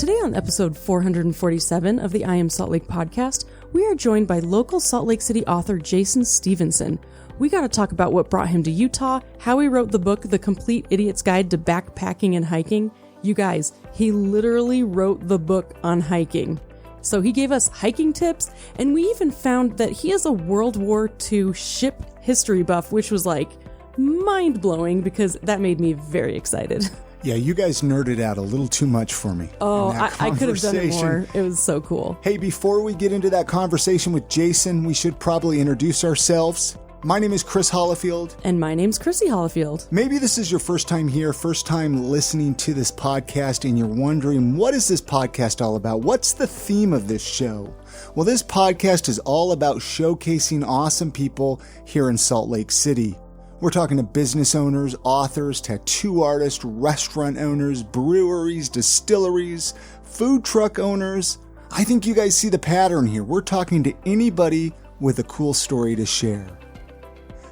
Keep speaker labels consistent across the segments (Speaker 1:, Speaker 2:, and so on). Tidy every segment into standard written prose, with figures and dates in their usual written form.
Speaker 1: Today on episode 447 of the I Am Salt Lake podcast, we are joined by local Salt Lake City author Jason Stevenson. We got to talk about what brought him to Utah, how he wrote the book The Complete Idiot's Guide to Backpacking and Hiking. You guys, he literally wrote the book on hiking. So he gave us hiking tips, and we even found that he is a World War II ship history buff, which was like mind-blowing because that made me very excited.
Speaker 2: Yeah, you guys nerded out a little too much for me.
Speaker 1: Oh, I could have done it more. It was so cool.
Speaker 2: Hey, before we get into that conversation with Jason, we should probably introduce ourselves. My name is Chris Hollifield.
Speaker 1: And my name's Chrissy Hollifield.
Speaker 2: Maybe this is your first time here, first time listening to this podcast, and you're wondering, what is this podcast all about? What's the theme of this show? Well, this podcast is all about showcasing awesome people here in Salt Lake City. We're talking to business owners, authors, tattoo artists, restaurant owners, breweries, distilleries, food truck owners. I think you guys see the pattern here. We're talking to anybody with a cool story to share.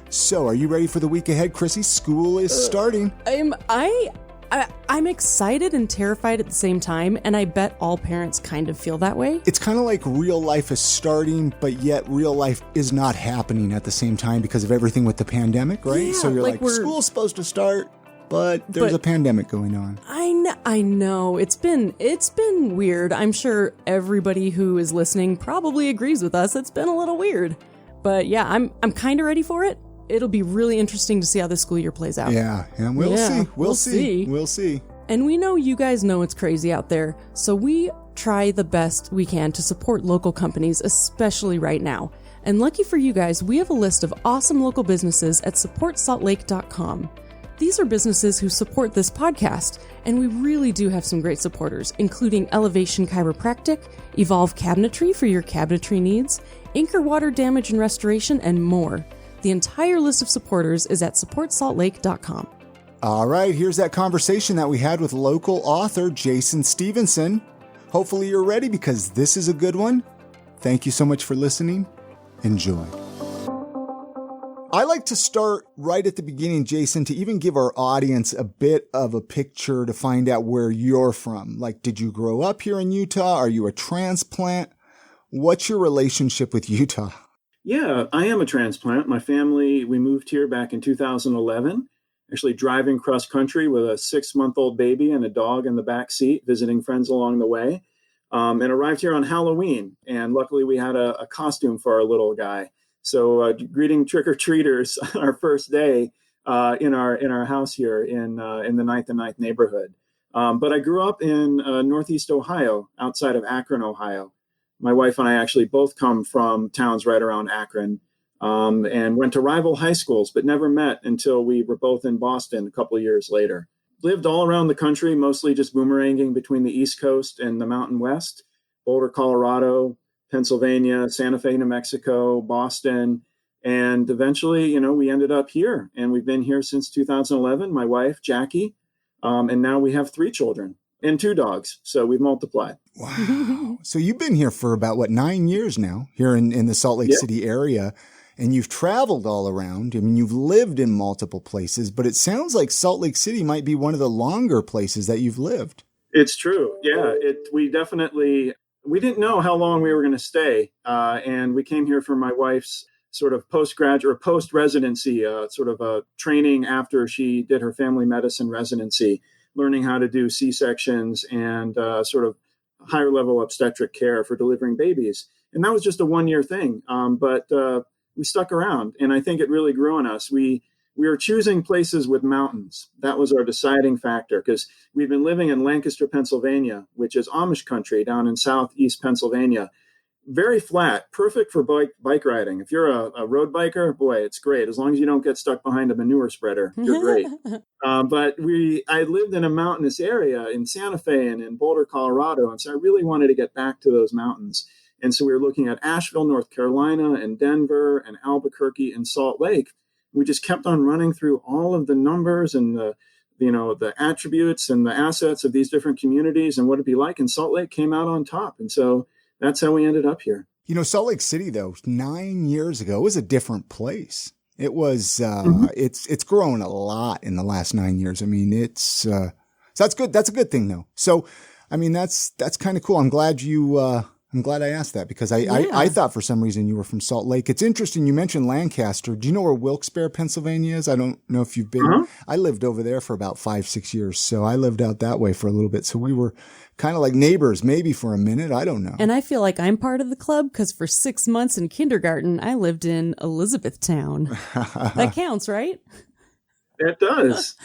Speaker 2: So, are you ready for the week ahead, Chrissy? School is starting.
Speaker 1: I'm excited and terrified at the same time, and I bet all parents kind of feel that way.
Speaker 2: It's kind of like real life is starting, but yet real life is not happening at the same time because of everything with the pandemic, right?
Speaker 1: Yeah,
Speaker 2: so you're like school's supposed to start, but there's a pandemic going on.
Speaker 1: I know. It's been weird. I'm sure everybody who is listening probably agrees with us. It's been a little weird. But yeah, I'm kind of ready for it. It'll be really interesting to see how this school year plays out.
Speaker 2: Yeah, we'll see. We'll see.
Speaker 1: And we know you guys know it's crazy out there, so we try the best we can to support local companies, especially right now. And lucky for you guys, we have a list of awesome local businesses at supportsaltlake.com. These are businesses who support this podcast, and we really do have some great supporters, including Elevation Chiropractic, Evolve Cabinetry for your cabinetry needs, Anchor Water Damage and Restoration, and more. The entire list of supporters is at supportsaltlake.com.
Speaker 2: All right, here's that conversation that we had with local author Jason Stevenson. Hopefully you're ready because this is a good one. Thank you so much for listening. Enjoy. I like to start right at the beginning, Jason, to even give our audience a bit of a picture to find out where you're from. Like, did you grow up here in Utah? Are you a transplant? What's your relationship with Utah?
Speaker 3: Yeah, I am a transplant. My family, we moved here back in 2011, actually driving cross country with a 6-month-old baby and a dog in the back seat, visiting friends along the way, and arrived here on Halloween. And luckily we had a costume for our little guy. So greeting trick-or-treaters on our first day in our house here in the 9th and 9th neighborhood. But I grew up in Northeast Ohio, outside of Akron, Ohio. My wife and I actually both come from towns right around Akron and went to rival high schools, but never met until we were both in Boston a couple of years later. Lived all around the country, mostly just boomeranging between the East Coast and the Mountain West, Boulder, Colorado, Pennsylvania, Santa Fe, New Mexico, Boston. And eventually, we ended up here. And we've been here since 2011, my wife, Jackie. And now we have 3 children. And 2 dogs. So we've multiplied.
Speaker 2: Wow. So you've been here for about, 9 years now, here in the Salt Lake City area, and you've traveled all around. I mean, you've lived in multiple places, but it sounds like Salt Lake City might be one of the longer places that you've lived.
Speaker 3: It's true. Yeah, we didn't know how long we were going to stay. And we came here for my wife's sort of postgraduate or post-residency, sort of a training after she did her family medicine residency, learning how to do C-sections and sort of higher level obstetric care for delivering babies. And that was just a 1-year thing. But we stuck around, and I think it really grew on us. We were choosing places with mountains. That was our deciding factor because we've been living in Lancaster, Pennsylvania, which is Amish country down in southeast Pennsylvania. Very flat, perfect for bike riding. If you're a road biker, boy, it's great. As long as you don't get stuck behind a manure spreader, you're great. But I lived in a mountainous area in Santa Fe and in Boulder, Colorado. And so I really wanted to get back to those mountains. And so we were looking at Asheville, North Carolina, and Denver, and Albuquerque, and Salt Lake. We just kept on running through all of the numbers and the attributes and the assets of these different communities and what it'd be like. And Salt Lake came out on top. And so that's how we ended up here.
Speaker 2: Salt Lake City, though, 9 years ago was a different place. It was, it's grown a lot in the last 9 years. I mean, so that's good. That's a good thing, though. So I mean, that's kind of cool. I'm glad I asked that because I thought for some reason you were from Salt Lake. It's interesting. You mentioned Lancaster. Do you know where Wilkes-Barre, Pennsylvania is? I don't know if you've been.
Speaker 3: Uh-huh.
Speaker 2: I lived over there for about 5-6 years. So I lived out that way for a little bit. So we were kind of like neighbors, maybe for a minute. I don't know.
Speaker 1: And I feel like I'm part of the club because for 6 months in kindergarten, I lived in Elizabethtown. That counts, right?
Speaker 3: It does.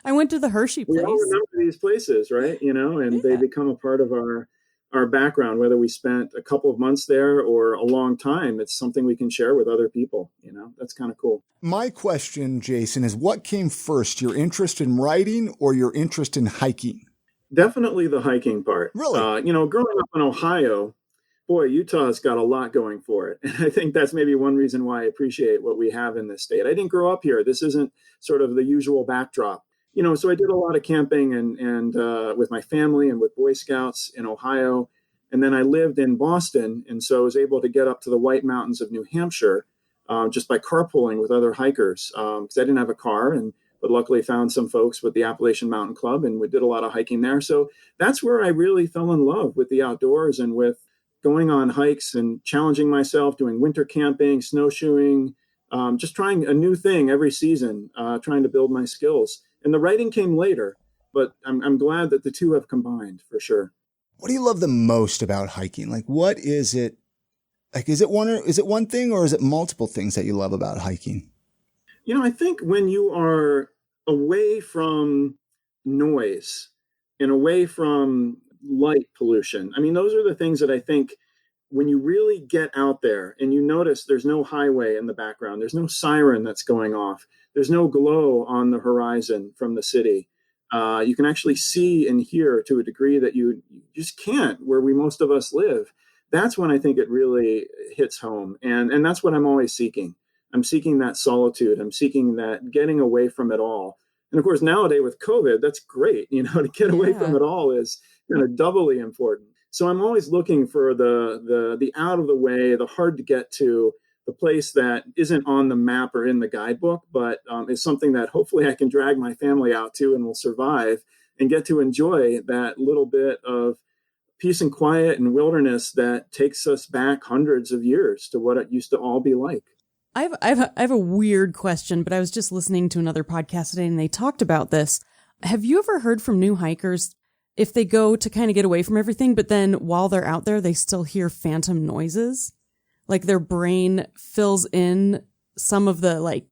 Speaker 1: I went to the Hershey place.
Speaker 3: We all remember these places, right? And they become a part of our background, whether we spent a couple of months there or a long time. It's something we can share with other people. That's kind of cool.
Speaker 2: My question, Jason, is what came first, your interest in writing or your interest in hiking?
Speaker 3: Definitely the hiking part.
Speaker 2: Really?
Speaker 3: Growing up in Ohio, boy, Utah's got a lot going for it. And I think that's maybe one reason why I appreciate what we have in this state. I didn't grow up here. This isn't sort of the usual backdrop. So I did a lot of camping and with my family and with Boy Scouts in Ohio. And then I lived in Boston. And so I was able to get up to the White Mountains of New Hampshire just by carpooling with other hikers because I didn't have a car. But luckily found some folks with the Appalachian Mountain Club, and we did a lot of hiking there. So that's where I really fell in love with the outdoors and with going on hikes and challenging myself, doing winter camping, snowshoeing, just trying a new thing every season, trying to build my skills. And the writing came later, but I'm glad that the two have combined for sure.
Speaker 2: What do you love the most about hiking? Like, what is it? Like, is it one thing or is it multiple things that you love about hiking?
Speaker 3: I think when you are away from noise and away from light pollution, I mean, those are the things that I think when you really get out there and you notice there's no highway in the background, there's no siren that's going off, there's no glow on the horizon from the city. You can actually see and hear to a degree that you just can't where most of us live. That's when I think it really hits home. And that's what I'm always seeking. I'm seeking that solitude. I'm seeking that getting away from it all. And of course, nowadays with COVID, that's great. To get away from it all is doubly important. So I'm always looking for the out of the way, the hard to get to, the place that isn't on the map or in the guidebook, but is something that hopefully I can drag my family out to and will survive and get to enjoy that little bit of peace and quiet and wilderness that takes us back hundreds of years to what it used to all be like.
Speaker 1: I have a weird question, but I was just listening to another podcast today and they talked about this. Have you ever heard from new hikers if they go to kind of get away from everything, but then while they're out there, they still hear phantom noises? Like their brain fills in some of the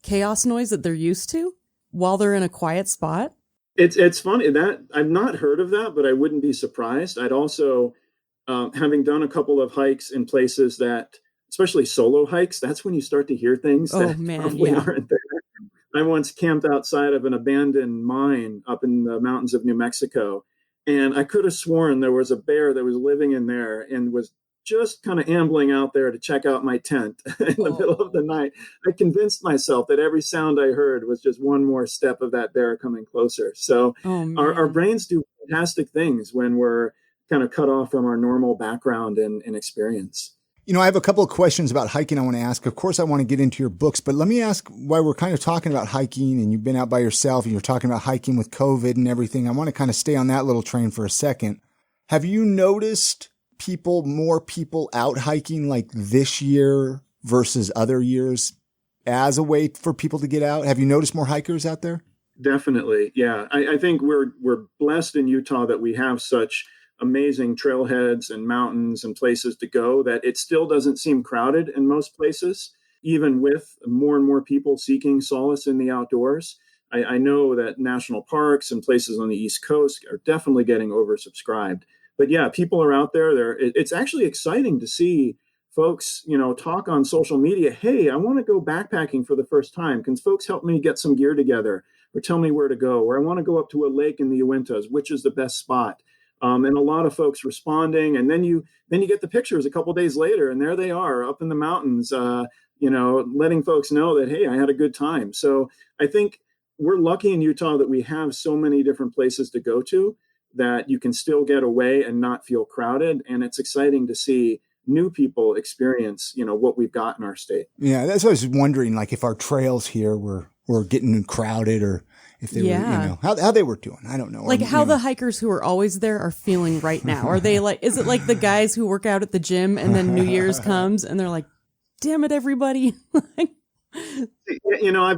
Speaker 1: chaos noise that they're used to while they're in a quiet spot?
Speaker 3: It's funny that I've not heard of that, but I wouldn't be surprised. I'd also, having done a couple of hikes in places that, especially solo hikes, that's when you start to hear things that probably aren't there. I once camped outside of an abandoned mine up in the mountains of New Mexico, and I could have sworn there was a bear that was living in there and was just kind of ambling out there to check out my tent in the middle of the night. I convinced myself that every sound I heard was just one more step of that bear coming closer. So our brains do fantastic things when we're kind of cut off from our normal background and experience.
Speaker 2: I have a couple of questions about hiking I want to ask. Of course, I want to get into your books, but let me ask why we're kind of talking about hiking and you've been out by yourself and you're talking about hiking with COVID and everything. I want to kind of stay on that little train for a second. Have you noticed more people out hiking like this year versus other years as a way for people to get out? Have you noticed more hikers out there?
Speaker 3: Definitely. Yeah. I think we're blessed in Utah that we have such amazing trailheads and mountains and places to go that it still doesn't seem crowded in most places, even with more and more people seeking solace in the outdoors. I know that national parks and places on the East Coast are definitely getting oversubscribed. But yeah, people are out there. It's actually exciting to see folks, talk on social media. Hey, I want to go backpacking for the first time. Can folks help me get some gear together or tell me where to go? Or I want to go up to a lake in the Uintas. Which is the best spot? And a lot of folks responding. And then you get the pictures a couple of days later, and there they are up in the mountains, letting folks know that, hey, I had a good time. So I think we're lucky in Utah that we have so many different places to go to that you can still get away and not feel crowded. And it's exciting to see new people experience, what we've got in our state.
Speaker 2: Yeah, that's what I was wondering, like if our trails here were getting crowded or if they were, how they were doing. I don't know.
Speaker 1: Like how the hikers who are always there are feeling right now. Are they like, is it like the guys who work out at the gym and then New Year's comes and they're like, damn it, everybody.
Speaker 3: I've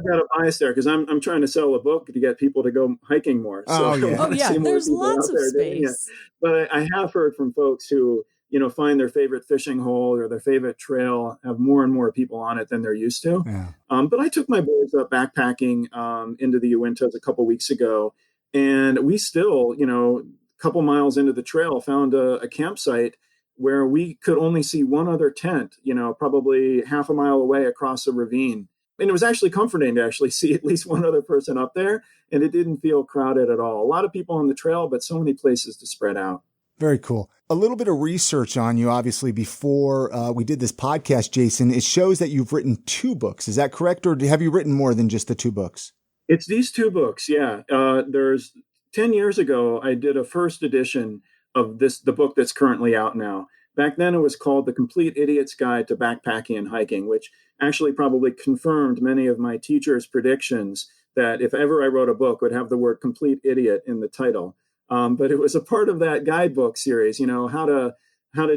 Speaker 3: got a bias there because I'm trying to sell a book to get people to go hiking more. So
Speaker 1: there's lots of space.
Speaker 3: But I have heard from folks who, find their favorite fishing hole or their favorite trail have more and more people on it than they're used to.
Speaker 2: Yeah.
Speaker 3: But I took my boys up backpacking into the Uintas a couple weeks ago, and we still, a couple miles into the trail, found a campsite where we could only see one other tent, probably half a mile away across a ravine. And it was actually comforting to actually see at least one other person up there, and it didn't feel crowded at all. A lot of people on the trail, but so many places to spread out.
Speaker 2: Very cool. A little bit of research on you, obviously, before we did this podcast, Jason. It shows that you've written 2 books. Is that correct? Or have you written more than just the 2 books?
Speaker 3: It's these 2 books, yeah. There's 10 years ago, I did a first edition of the book that's currently out now. Back then, it was called The Complete Idiot's Guide to Backpacking and Hiking, which actually probably confirmed many of my teachers' predictions that if ever I wrote a book, would have the word complete idiot in the title. But it was a part of that guidebook series, how to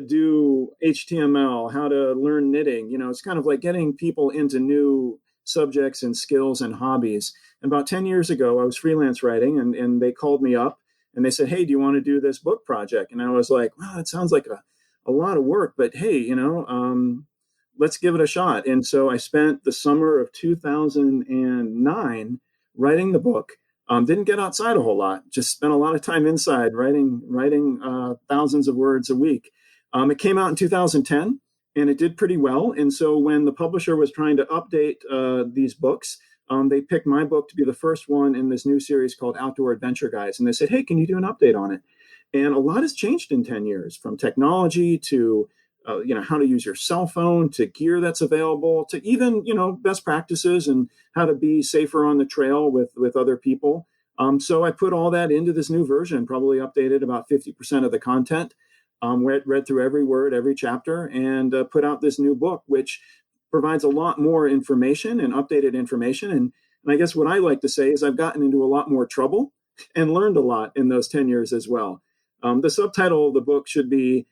Speaker 3: do HTML, how to learn knitting. It's kind of like getting people into new subjects and skills and hobbies. And about 10 years ago, I was freelance writing and they called me up and they said, hey, do you want to do this book project? And I was like, wow, that sounds like a lot of work, but hey, let's give it a shot. And so I spent the summer of 2009 writing the book. Didn't get outside a whole lot, just spent a lot of time inside writing thousands of words a week. It came out in 2010 and it did pretty well. And so when the publisher was trying to update these books, they picked my book to be the first one in this new series called Outdoor Adventure Guides. And they said, hey, can you do an update on it? And a lot has changed in 10 years, from technology to, how to use your cell phone, to gear that's available, to even, best practices and how to be safer on the trail with other people. So I put all that into this new version, probably updated about 50% of the content, read through every word, every chapter, and put out this new book, which provides a lot more information and updated information. And I guess what I like to say is I've gotten into a lot more trouble and learned a lot in those 10 years as well. The subtitle of the book should be,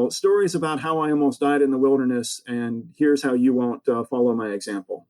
Speaker 3: stories about how I almost died in the wilderness, and here's how you won't follow my example.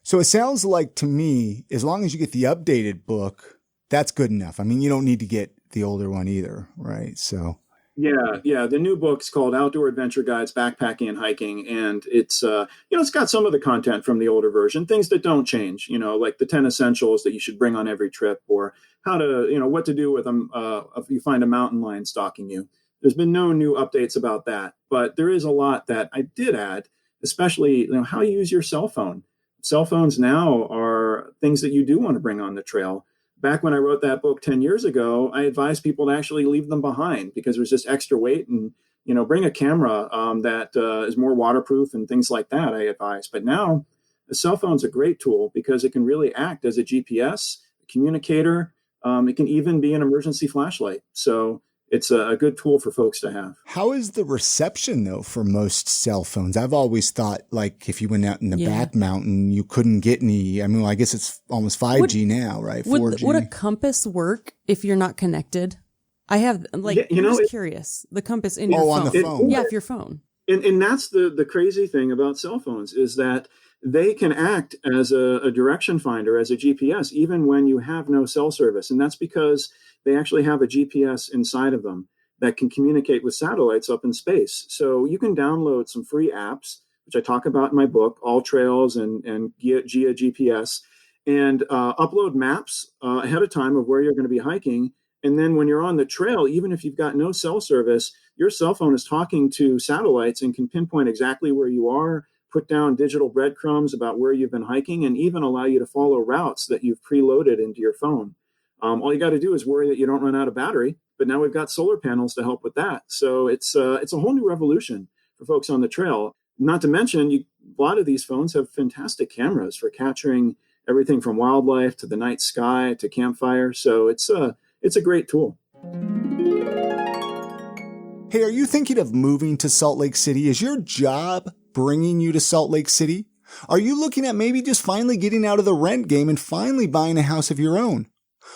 Speaker 2: So it sounds like to me, as long as you get the updated book, that's good enough. I mean, you don't need to get the older one either, right? So
Speaker 3: yeah. The new book's called Outdoor Adventure Guides, Backpacking and Hiking, and it's it's got some of the content from the older version, things that don't change, like the 10 essentials that you should bring on every trip, or how to, what to do with them if you find a mountain lion stalking you. There's been no new updates about that, but there is a lot that I did add, especially how you use your cell phone. Cell phones now are things that you do want to bring on the trail. Back when I wrote that book 10 years ago, I advised people to actually leave them behind because there's just extra weight, and bring a camera that is more waterproof and things like that, I advise. But now the cell phone's a great tool because it can really act as a GPS, a communicator. It can even be an emergency flashlight. So it's a good tool for folks to have.
Speaker 2: How is the reception, though, for most cell phones? I've always thought, like, if you went out in the back mountain, you couldn't get any. I mean, I guess it's almost 5G now, right? 4G.
Speaker 1: Would a compass work if you're not connected? I have, I'm just curious. The compass in your phone.
Speaker 2: On the phone.
Speaker 1: Yeah, if your phone.
Speaker 3: And that's the crazy thing about cell phones is that they can act as a direction finder, as a GPS, even when you have no cell service. And that's because they actually have a GPS inside of them that can communicate with satellites up in space. So you can download some free apps, which I talk about in my book, All Trails and Gia GPS, and upload maps ahead of time of where you're going to be hiking. And then when you're on the trail, even if you've got no cell service, your cell phone is talking to satellites and can pinpoint exactly where you are, put down digital breadcrumbs about where you've been hiking, and even allow you to follow routes that you've preloaded into your phone. All you got to do is worry that you don't run out of battery. But now we've got solar panels to help with that. So it's a whole new revolution for folks on the trail. Not to mention, a lot of these phones have fantastic cameras for capturing everything from wildlife to the night sky to campfire. So it's a great tool.
Speaker 2: Hey, are you thinking of moving to Salt Lake City? Is your job bringing you to Salt Lake City? Are you looking at maybe just finally getting out of the rent game and finally buying a house of your own?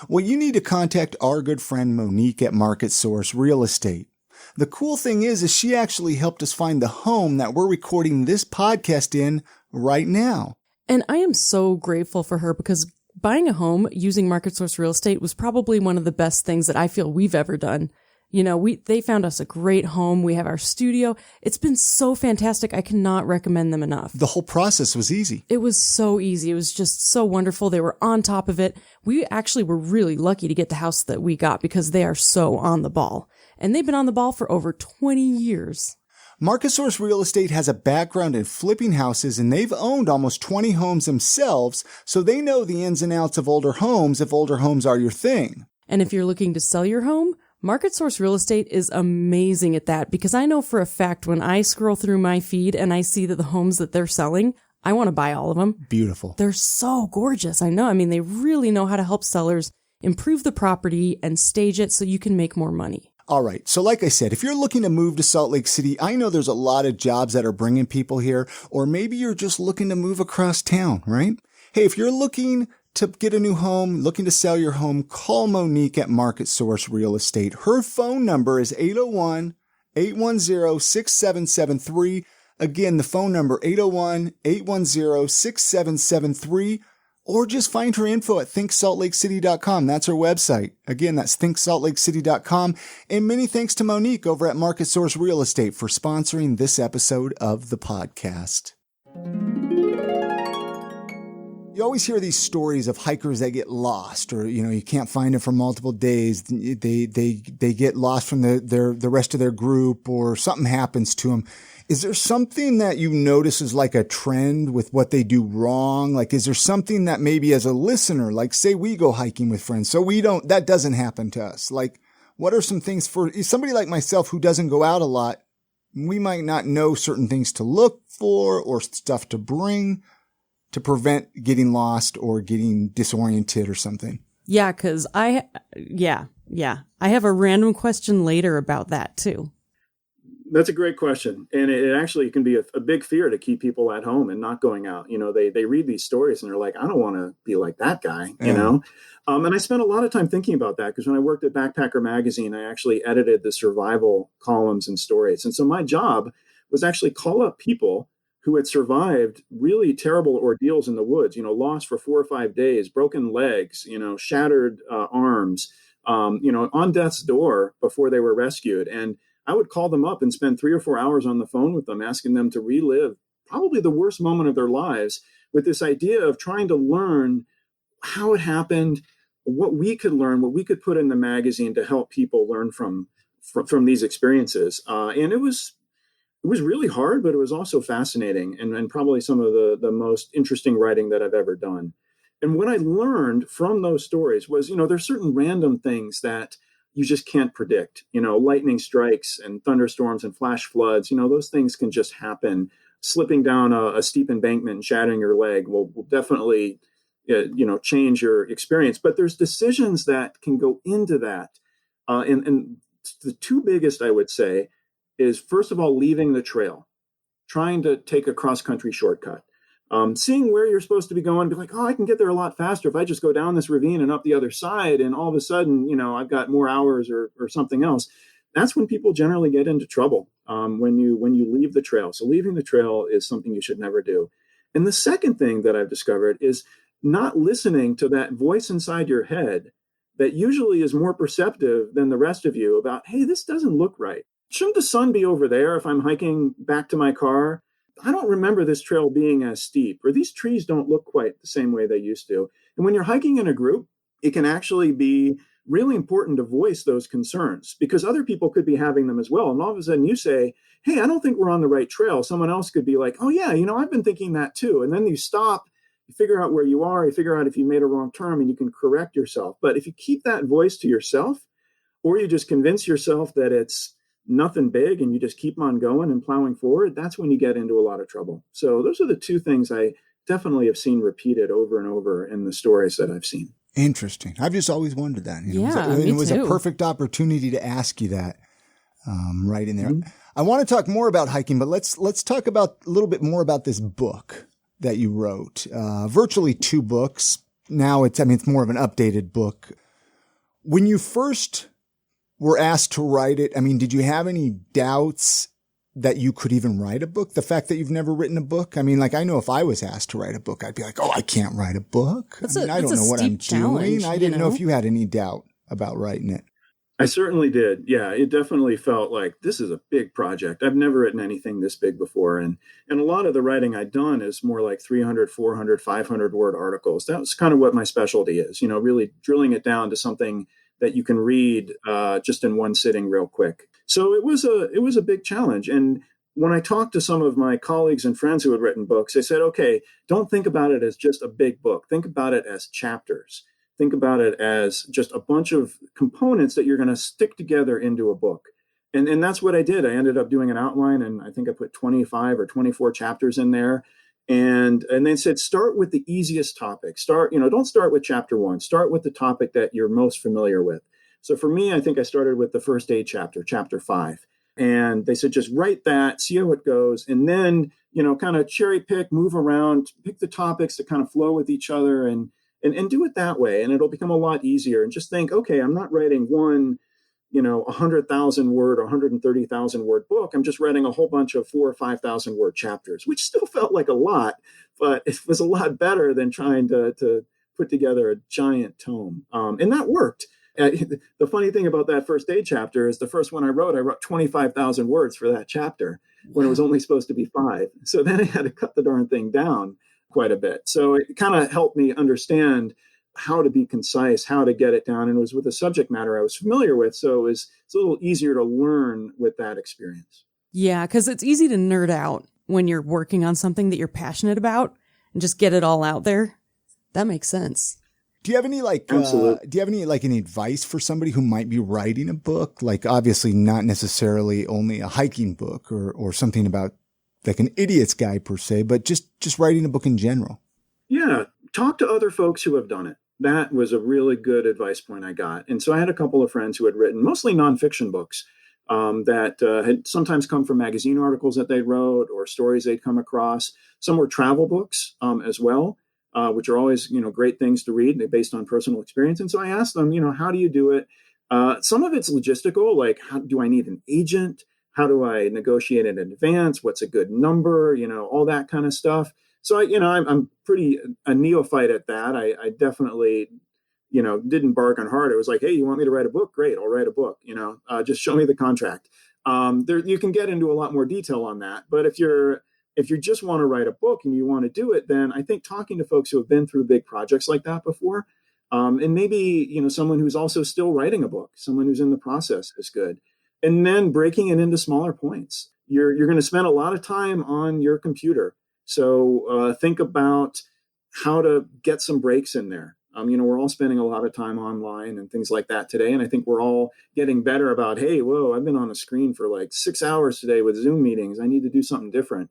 Speaker 2: Well, you need to contact our good friend Monique at Market Source Real Estate. The cool thing is she actually helped us find the home that we're recording this podcast in right now.
Speaker 1: And I am so grateful for her because buying a home using Market Source Real Estate was probably one of the best things that I feel we've ever done. You know, they found us a great home. We have our studio. It's been so fantastic. I cannot recommend them enough.
Speaker 2: The whole process was easy.
Speaker 1: It was so easy. It was just so wonderful. They were on top of it. We actually were really lucky to get the house that we got because they are so on the ball. And they've been on the ball for over 20 years.
Speaker 2: Market Source Real Estate has a background in flipping houses, and they've owned almost 20 homes themselves, so they know the ins and outs of older homes if older homes are your thing.
Speaker 1: And if you're looking to sell your home, Market Source Real Estate is amazing at that because I know for a fact when I scroll through my feed and I see that the homes that they're selling, I want to buy all of them.
Speaker 2: Beautiful.
Speaker 1: They're so gorgeous. I know. I mean, they really know how to help sellers improve the property and stage it so you can make more money.
Speaker 2: All right. So like I said, if you're looking to move to Salt Lake City, I know there's a lot of jobs that are bringing people here, or maybe you're just looking to move across town, right? Hey, if you're looking to get a new home, looking to sell your home, call Monique at Market Source Real Estate. Her phone number is 801-810-6773. Again, the phone number 801-810-6773. Or just find her info at thinksaltlakecity.com. That's her website. Again, that's thinksaltlakecity.com. And many thanks to Monique over at Market Source Real Estate for sponsoring this episode of the podcast. You always hear these stories of hikers that get lost, or, you can't find them for multiple days. They get lost from the rest of their group, or something happens to them. Is there something that you notice is like a trend with what they do wrong? Like, is there something that maybe as a listener, like say we go hiking with friends, so that doesn't happen to us. Like, what are some things for somebody like myself who doesn't go out a lot? We might not know certain things to look for or stuff to bring to prevent getting lost or getting disoriented or something.
Speaker 1: Yeah, because I have a random question later about that too.
Speaker 3: That's a great question. And it actually can be a big fear to keep people at home and not going out. They read these stories and they're like, I don't want to be like that guy, And I spent a lot of time thinking about that because when I worked at Backpacker Magazine, I actually edited the survival columns and stories. And so my job was actually call up people who had survived really terrible ordeals in the woods, lost for 4 or 5 days, broken legs, shattered arms, on death's door before they were rescued. And I would call them up and spend 3 or 4 hours on the phone with them, asking them to relive probably the worst moment of their lives with this idea of trying to learn how it happened, what we could learn, what we could put in the magazine to help people learn from these experiences. And it was really hard, but it was also fascinating and probably some of the most interesting writing that I've ever done. And what I learned from those stories was, there's certain random things that you just can't predict, lightning strikes and thunderstorms and flash floods, those things can just happen. Slipping down a steep embankment and shattering your leg will definitely, change your experience. But there's decisions that can go into that. And the two biggest, I would say, is first of all, leaving the trail, trying to take a cross-country shortcut. Seeing where you're supposed to be going, be like, I can get there a lot faster if I just go down this ravine and up the other side. And all of a sudden, I've got more hours or something else. That's when people generally get into trouble, when you leave the trail. So leaving the trail is something you should never do. And the second thing that I've discovered is not listening to that voice inside your head that usually is more perceptive than the rest of you about, hey, this doesn't look right. Shouldn't the sun be over there if I'm hiking back to my car? I don't remember this trail being as steep, or these trees don't look quite the same way they used to. And when you're hiking in a group, it can actually be really important to voice those concerns because other people could be having them as well. And all of a sudden you say, hey, I don't think we're on the right trail. Someone else could be like, oh yeah, I've been thinking that too. And then you stop, you figure out where you are, you figure out if you made a wrong turn and you can correct yourself. But if you keep that voice to yourself, or you just convince yourself that it's nothing big and you just keep on going and plowing forward, that's when you get into a lot of trouble. So those are the two things I definitely have seen repeated over and over in the stories that I've seen.
Speaker 2: Interesting. I've just always wondered that.
Speaker 1: Me
Speaker 2: it was
Speaker 1: too.
Speaker 2: A perfect opportunity to ask you that right in there.
Speaker 3: Mm-hmm.
Speaker 2: I want to talk more about hiking, but let's talk about a little bit more about this book that you wrote. Virtually 2 books. Now it's more of an updated book. When you first were asked to write it, I mean, did you have any doubts that you could even write a book? The fact that you've never written a book? I mean, like, I know if I was asked to write a book, I'd be like, oh, I can't write a book. I don't know what I'm doing. I didn't know if you had any doubt about writing it.
Speaker 3: I certainly did. Yeah, it definitely felt like this is a big project. I've never written anything this big before. And a lot of the writing I'd done is more like 300, 400, 500 word articles. That was kind of what my specialty is, really drilling it down to something that you can read just in one sitting real quick. So it was a big challenge. And when I talked to some of my colleagues and friends who had written books, they said, okay, don't think about it as just a big book. Think about it as chapters. Think about it as just a bunch of components that you're going to stick together into a book. And that's what I did. I ended up doing an outline, and I think I put 25 or 24 chapters in there. And they said, start with the easiest topic. Don't start with chapter 1. Start with the topic that you're most familiar with. So for me, I think I started with the first aid chapter, chapter 5. And they said, just write that, see how it goes. And then, kind of cherry pick, move around, pick the topics that kind of flow with each other and do it that way. And it'll become a lot easier. And just think, okay, I'm not writing one, 100,000 word or 130,000 word book. I'm just writing a whole bunch of 4,000 or 5,000 word chapters, which still felt like a lot, but it was a lot better than trying to put together a giant tome. And that worked. The funny thing about that first aid chapter is the first one I wrote 25,000 words for that chapter when it was only supposed to be 5. So then I had to cut the darn thing down quite a bit. So it kind of helped me understand how to be concise, how to get it down. And it was with a subject matter I was familiar with. So it's a little easier to learn with that experience.
Speaker 1: Yeah, because it's easy to nerd out when you're working on something that you're passionate about and just get it all out there. That makes sense.
Speaker 2: Do you have any any advice for somebody who might be writing a book? Like, obviously not necessarily only a hiking book or something about like an idiot's guide per se, but just writing a book in general.
Speaker 3: Yeah. Talk to other folks who have done it. That was a really good advice point I got. And so I had a couple of friends who had written mostly nonfiction books that had sometimes come from magazine articles that they wrote or stories they'd come across. Some were travel books as well, which are always, great things to read based on personal experience. And so I asked them, how do you do it? Some of it's logistical, like how do I need an agent? How do I negotiate in advance? What's a good number? All that kind of stuff. So I'm pretty a neophyte at that. I definitely, didn't bargain hard. It was like, hey, you want me to write a book? Great, I'll write a book. Just show me the contract. You can get into a lot more detail on that. But if you just want to write a book and you want to do it, then I think talking to folks who have been through big projects like that before, and maybe someone who's also still writing a book, someone who's in the process is good. And then breaking it into smaller points. You're going to spend a lot of time on your computer. So think about how to get some breaks in there. We're all spending a lot of time online and things like that today. And I think we're all getting better about, hey, whoa, I've been on a screen for like 6 hours today with Zoom meetings. I need to do something different.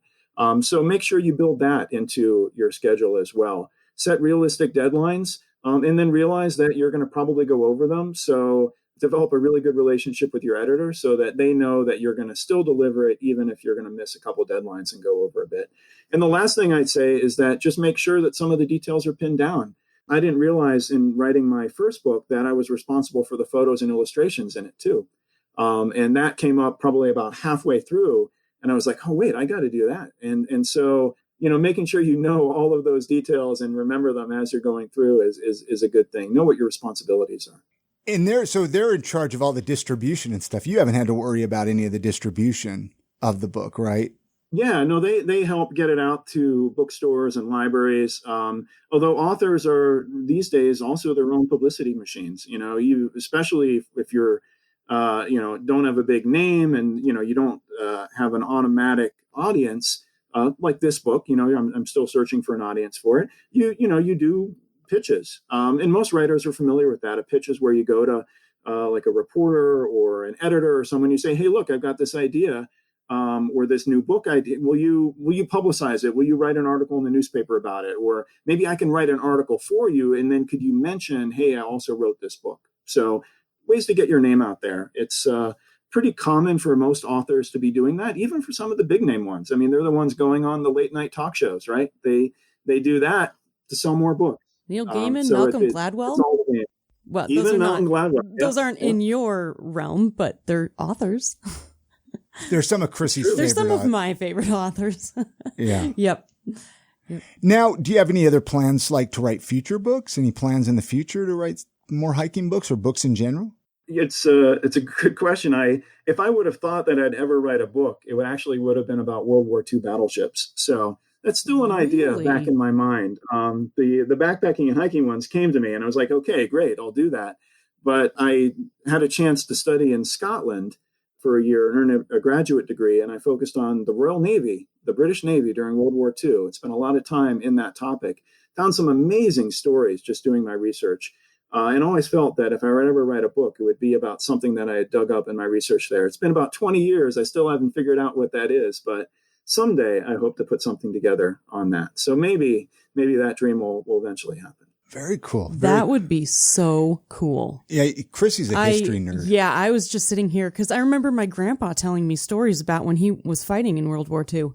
Speaker 3: So make sure you build that into your schedule as well. Set realistic deadlines and then realize that you're going to probably go over them. So develop a really good relationship with your editor so that they know that you're going to still deliver it, even if you're going to miss a couple deadlines and go over a bit. And the last thing I'd say is that just make sure that some of the details are pinned down. I didn't realize in writing my first book that I was responsible for the photos and illustrations in it too. And that came up probably about halfway through. And I was like, oh, wait, I got to do that. And so, making sure you know all of those details and remember them as you're going through is a good thing. Know what your responsibilities are.
Speaker 2: And they're in charge of all the distribution and stuff. You haven't had to worry about any of the distribution of the book, right?
Speaker 3: Yeah, no, they help get it out to bookstores and libraries. Although authors are these days also their own publicity machines. You especially if you're don't have a big name and you don't have an automatic audience like this book. I'm still searching for an audience for it. You do pitches. And most writers are familiar with that. A pitch is where you go to like a reporter or an editor or someone, you say, hey, look, I've got this idea or this new book idea. Will you publicize it? Will you write an article in the newspaper about it? Or maybe I can write an article for you. And then could you mention, hey, I also wrote this book. So ways to get your name out there. It's pretty common for most authors to be doing that, even for some of the big name ones. I mean, they're the ones going on the late night talk shows, right? They do that to sell more books.
Speaker 1: Neil Gaiman, Malcolm Gladwell.
Speaker 3: It's all the
Speaker 1: Well, those
Speaker 3: Even
Speaker 1: are
Speaker 3: Malcolm
Speaker 1: not,
Speaker 3: Gladwell.
Speaker 1: those aren't in your realm, but they're authors.
Speaker 2: There's some of Chrissy's favorite.
Speaker 1: There's some of my favorite authors.
Speaker 2: Yeah.
Speaker 1: Yep.
Speaker 2: Now, do you have any other plans, like to write future books? Any plans in the future to write more hiking books or books in general?
Speaker 3: It's a good question. If I would have thought that I'd ever write a book, it would have been about World War II battleships. So that's still an idea
Speaker 1: Really?
Speaker 3: back in my mind. The backpacking and hiking ones came to me, and I was like, okay, great, I'll do that. But I had a chance to study in Scotland for a year and earn a graduate degree, and I focused on the Royal Navy, the British Navy during World War II. Spent a lot of time in that topic. Found some amazing stories just doing my research. And always felt that if I would ever write a book, it would be about something that I had dug up in my research there. It's been about 20 years. I still haven't figured out what that is, but someday I hope to put something together on that. So maybe that dream will eventually happen.
Speaker 2: Very cool.
Speaker 1: That would be so cool.
Speaker 2: Yeah, Chrissy's a history nerd.
Speaker 1: Yeah, I was just sitting here because I remember my grandpa telling me stories about when he was fighting in World War II.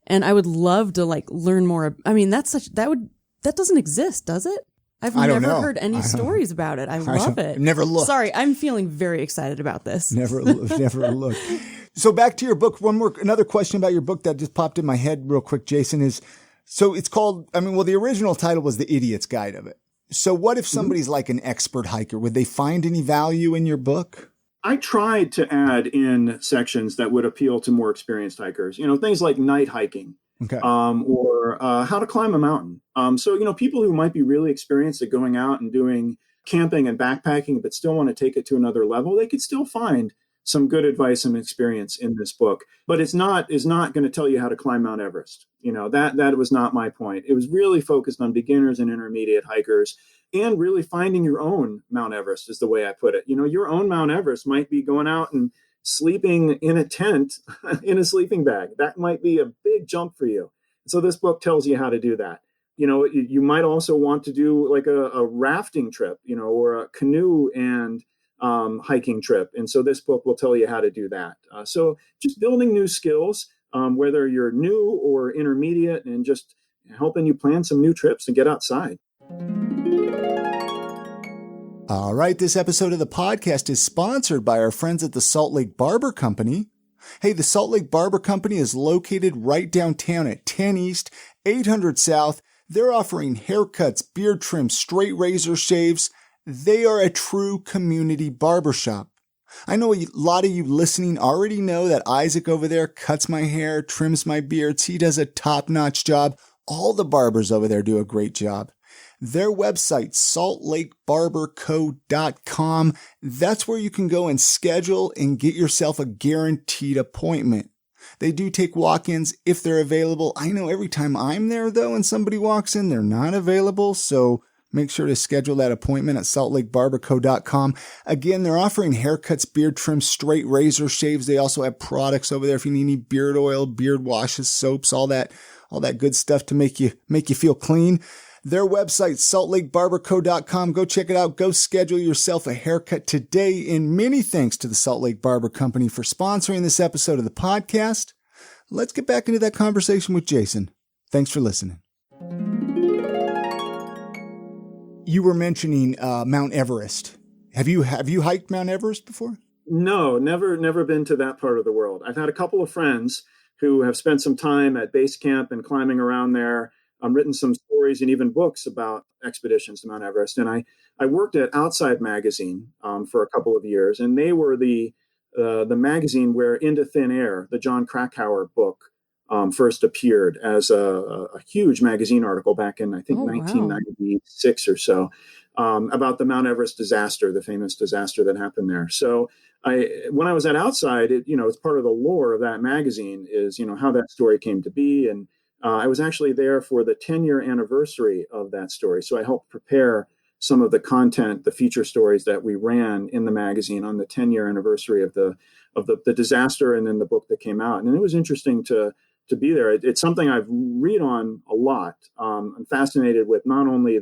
Speaker 1: And I would love to learn more. I mean, that doesn't exist, does it? I've never heard any stories about it. I love it.
Speaker 2: Never looked.
Speaker 1: Sorry, I'm feeling very excited about this.
Speaker 2: Never looked. So back to your book. Another question about your book that just popped in my head real quick, Jason, is, so it's called, the original title was The Idiot's Guide of it. So what if somebody's like an expert hiker? Would they find any value in your book?
Speaker 3: I tried to add in sections that would appeal to more experienced hikers, things like night hiking.
Speaker 2: Okay.
Speaker 3: Or how to climb a mountain. So, people who might be really experienced at going out and doing camping and backpacking, but still want to take it to another level, they could still find some good advice and experience in this book. But it's not going to tell you how to climb Mount Everest. That was not my point. It was really focused on beginners and intermediate hikers, and really finding your own Mount Everest is the way I put it. Your own Mount Everest might be going out and sleeping in a tent in a sleeping bag. That might be a big jump for you. So this book tells you how to do that. You might also want to do like a rafting trip, or a canoe and hiking trip. And so this book will tell you how to do that. So just building new skills, whether you're new or intermediate, and just helping you plan some new trips and get outside.
Speaker 2: All right, this episode of the podcast is sponsored by our friends at the Salt Lake Barber Company. Hey, the Salt Lake Barber Company is located right downtown at 10 East, 800 South. They're offering haircuts, beard trims, straight razor shaves. They are a true community barbershop. I know a lot of you listening already know that Isaac over there cuts my hair, trims my beards. He does a top-notch job. All the barbers over there do a great job. Their website, saltlakebarberco.com, that's where you can go and schedule and get yourself a guaranteed appointment. They do take walk-ins if they're available. I know every time I'm there, though, and somebody walks in, they're not available, so make sure to schedule that appointment at saltlakebarberco.com. Again, they're offering haircuts, beard trims, straight razor shaves. They also have products over there if you need any beard oil, beard washes, soaps, all that good stuff to make you feel clean. Their website, saltlakebarberco.com. Go check it out. Go schedule yourself a haircut today. And many thanks to the Salt Lake Barber Company for sponsoring this episode of the podcast. Let's get back into that conversation with Jason. Thanks for listening. You were mentioning Mount Everest. Have you hiked Mount Everest before?
Speaker 3: No, never been to that part of the world. I've had a couple of friends who have spent some time at base camp and climbing around there. Written some stories and even books about expeditions to Mount Everest. And I worked at Outside Magazine for a couple of years, and they were the magazine where Into Thin Air, the John Krakauer book, first appeared as a huge magazine article back in, I think, 1996 or so, about the Mount Everest disaster, the famous disaster that happened there. So when I was at Outside, it's part of the lore of that magazine is, how that story came to be. And I was actually there for the 10-year anniversary of that story. So I helped prepare some of the content, the feature stories that we ran in the magazine on the 10-year anniversary of the disaster, and then the book that came out. And it was interesting to be there. It's something I've read on a lot. I'm fascinated with not only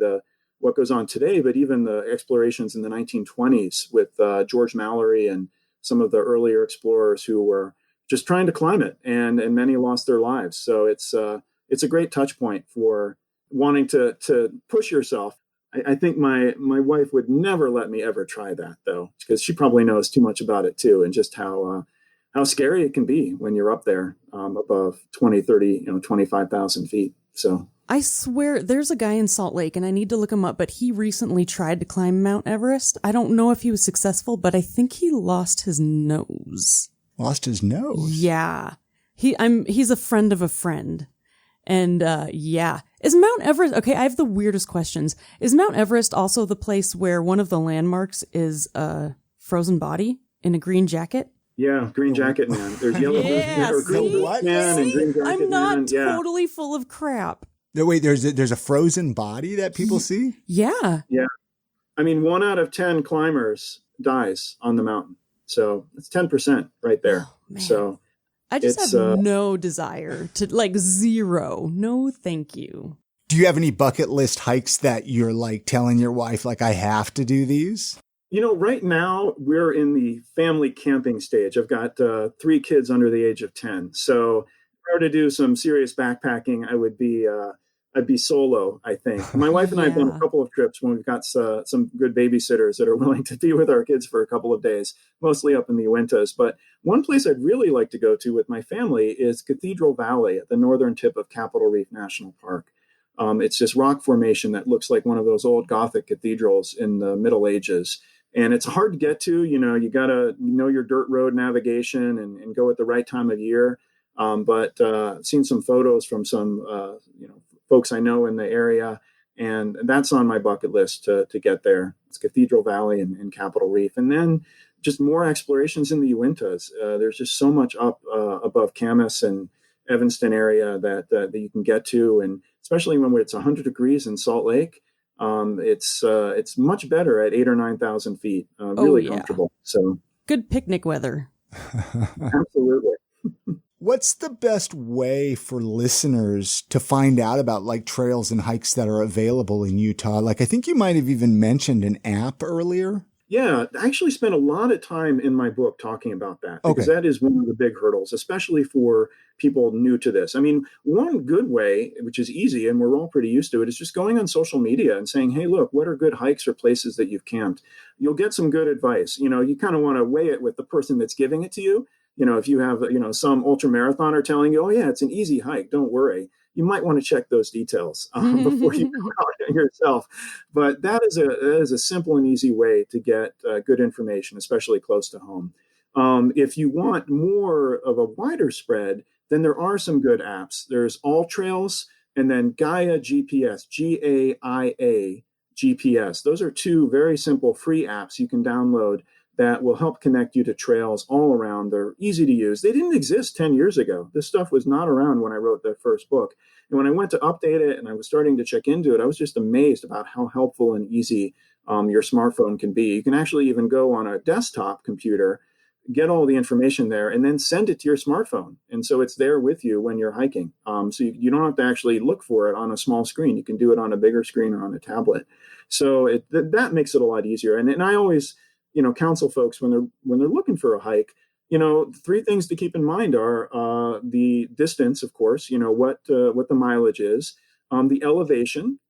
Speaker 3: what goes on today, but even the explorations in the 1920s with George Mallory and some of the earlier explorers who were just trying to climb it, and many lost their lives. So it's a great touch point for wanting to push yourself. I think my wife would never let me ever try that, though, because she probably knows too much about it too, and just how scary it can be when you're up there above 20, 30, 25,000 feet. So
Speaker 1: I swear there's a guy in Salt Lake, and I need to look him up, but he recently tried to climb Mount Everest. I don't know if he was successful, but I think he lost his nose.
Speaker 2: Lost his nose?
Speaker 1: Yeah. He's a friend of a friend. And, yeah. Is Mount Everest, okay, I have the weirdest questions. Is Mount Everest also the place where one of the landmarks is a frozen body in a green jacket?
Speaker 3: Yeah, green jacket man. There's yellow
Speaker 1: yeah,
Speaker 3: or green man and green jacket
Speaker 1: I'm not
Speaker 3: man. Yeah.
Speaker 1: totally full of crap.
Speaker 2: No, wait, there's a frozen body that people see?
Speaker 1: Yeah.
Speaker 3: Yeah. I mean, 1 out of 10 climbers dies on the mountain. So it's 10% right there.
Speaker 1: Oh,
Speaker 3: so
Speaker 1: I just have no desire to, like, zero. No, thank you.
Speaker 2: Do you have any bucket list hikes that you're like telling your wife, like, I have to do these?
Speaker 3: Right now we're in the family camping stage. I've got 3 kids under the age of 10. So if I were to do some serious backpacking, I'd be solo, I think. My wife and I have done a couple of trips when we've got some good babysitters that are willing to be with our kids for a couple of days, mostly up in the Uintas. But one place I'd really like to go to with my family is Cathedral Valley at the northern tip of Capitol Reef National Park. It's this rock formation that looks like one of those old Gothic cathedrals in the Middle Ages. And it's hard to get to. You got to know your dirt road navigation and go at the right time of year. But I've seen some photos from some folks I know in the area, and that's on my bucket list to get there. It's Cathedral Valley and Capitol Reef. And then just more explorations in the Uintas. There's just so much up above Camas and Evanston area that you can get to, and especially when it's 100 degrees in Salt Lake, it's much better at 8,000 or 9,000 feet. Really comfortable. So
Speaker 1: good picnic weather.
Speaker 3: Absolutely.
Speaker 2: What's the best way for listeners to find out about like trails and hikes that are available in Utah? Like, I think you might have even mentioned an app earlier.
Speaker 3: Yeah, I actually spent a lot of time in my book talking about that because that is one of the big hurdles, especially for people new to this. I mean, one good way, which is easy and we're all pretty used to it, is just going on social media and saying, hey, look, what are good hikes or places that you've camped? You'll get some good advice. You kind of want to weigh it with the person that's giving it to you. If you have, some ultra marathoner telling you, oh, yeah, it's an easy hike, don't worry, you might want to check those details before you go out yourself. But that is a simple and easy way to get good information, especially close to home. If you want more of a wider spread, then there are some good apps. There's All Trails and then Gaia GPS, GAIA GPS. Those are 2 very simple free apps you can download that will help connect you to trails all around. They're easy to use. They didn't exist 10 years ago. This stuff was not around when I wrote the first book. And when I went to update it and I was starting to check into it, I was just amazed about how helpful and easy your smartphone can be. You can actually even go on a desktop computer, get all the information there, and then send it to your smartphone. And so it's there with you when you're hiking. So you don't have to actually look for it on a small screen. You can do it on a bigger screen or on a tablet. So that makes it a lot easier. And I always counsel folks when they're looking for a hike, 3 things to keep in mind are the distance, of course, what the mileage is, the elevation,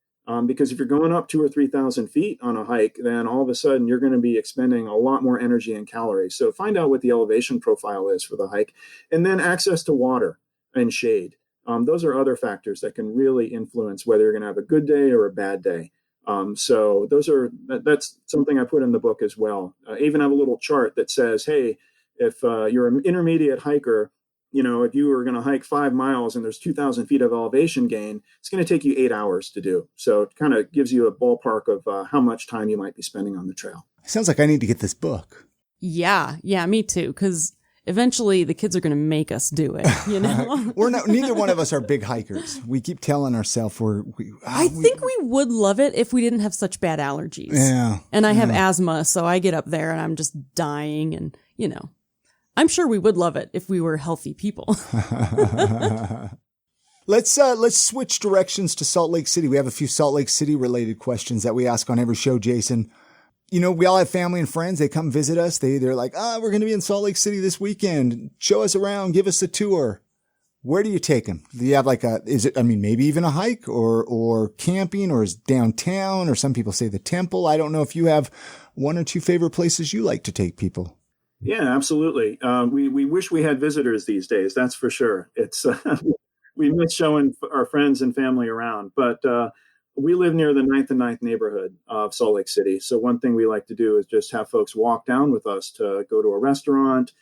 Speaker 3: because if you're going up 2,000 or 3,000 feet on a hike, then all of a sudden you're going to be expending a lot more energy and calories. So find out what the elevation profile is for the hike, and then access to water and shade. Those are other factors that can really influence whether you're going to have a good day or a bad day. So that's something I put in the book as well. I even have a little chart that says, hey, if you're an intermediate hiker, if you were going to hike 5 miles and there's 2,000 feet of elevation gain, it's going to take you 8 hours to do. So it kind of gives you a ballpark of how much time you might be spending on the trail.
Speaker 2: Sounds like I need to get this book.
Speaker 1: Yeah, me too. Because eventually the kids are going to make us do it,
Speaker 2: Neither one of us are big hikers. We keep telling ourselves
Speaker 1: I think we would love it if we didn't have such bad allergies.
Speaker 2: Yeah.
Speaker 1: And I have asthma, so I get up there and I'm just dying and, I'm sure we would love it if we were healthy people.
Speaker 2: Let's switch directions to Salt Lake City. We have a few Salt Lake City related questions that we ask on every show, Jason. We all have family and friends. They come visit us. They're like, we're going to be in Salt Lake City this weekend. Show us around. Give us a tour. Where do you take them? Do you have maybe even a hike or camping, or is downtown, or some people say the temple? I don't know if you have one or two favorite places you like to take people.
Speaker 3: Yeah, absolutely. We wish we had visitors these days. That's for sure. It's we miss showing our friends and family around, but we live near the 9th and 9th neighborhood of Salt Lake City. So one thing we like to do is just have folks walk down with us to go to a restaurant,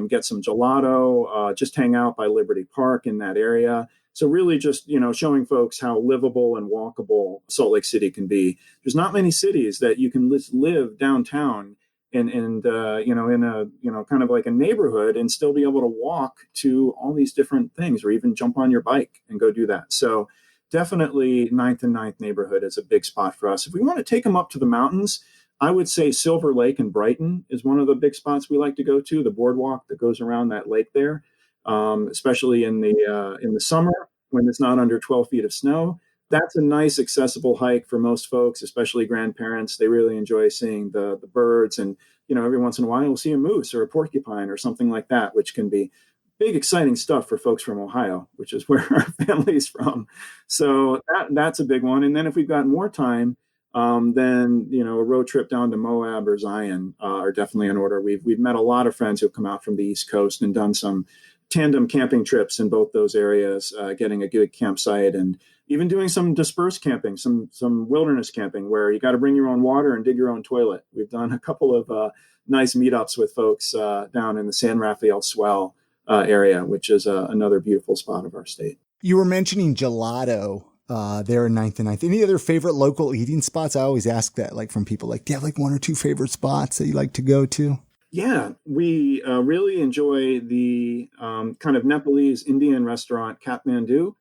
Speaker 3: get some gelato, just hang out by Liberty Park in that area. So really just, showing folks how livable and walkable Salt Lake City can be. There's not many cities that you can live downtown and in a kind of like a neighborhood and still be able to walk to all these different things, or even jump on your bike and go do that. So definitely 9th and 9th neighborhood is a big spot for us. If we want to take them up to the mountains, I would say Silver Lake and Brighton is one of the big spots we like to go to, the boardwalk that goes around that lake there, especially in the summer when it's not under 12 feet of snow. That's a nice accessible hike for most folks, especially grandparents. They really enjoy seeing the birds, and every once in a while we'll see a moose or a porcupine or something like that, which can be big, exciting stuff for folks from Ohio, which is where our family's from. So that's a big one. And then if we've got more time, then a road trip down to Moab or Zion are definitely in order. We've met a lot of friends who've come out from the East Coast and done some tandem camping trips in both those areas, getting a good campsite and even doing some dispersed camping, some wilderness camping where you got to bring your own water and dig your own toilet. We've done a couple of nice meetups with folks down in the San Rafael Swell area, which is another beautiful spot of our state.
Speaker 2: You were mentioning gelato there in 9th and 9th. Any other favorite local eating spots? I always ask that, from people, do you have one or two favorite spots that you like to go to?
Speaker 3: Yeah, we really enjoy the kind of Nepalese Indian restaurant Kathmandu.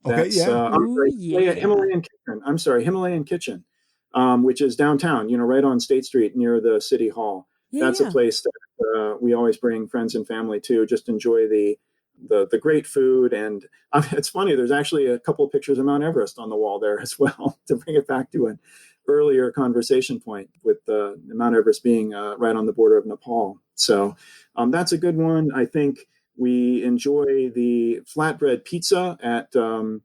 Speaker 3: That's Himalayan Kitchen, which is downtown, right on State Street near the City Hall. That's a place that we always bring friends and family to, just enjoy the great food. And it's funny, there's actually a couple of pictures of Mount Everest on the wall there as well, to bring it back to an earlier conversation point with the Mount Everest being right on the border of Nepal. So that's a good one. I think we enjoy the flatbread pizza at the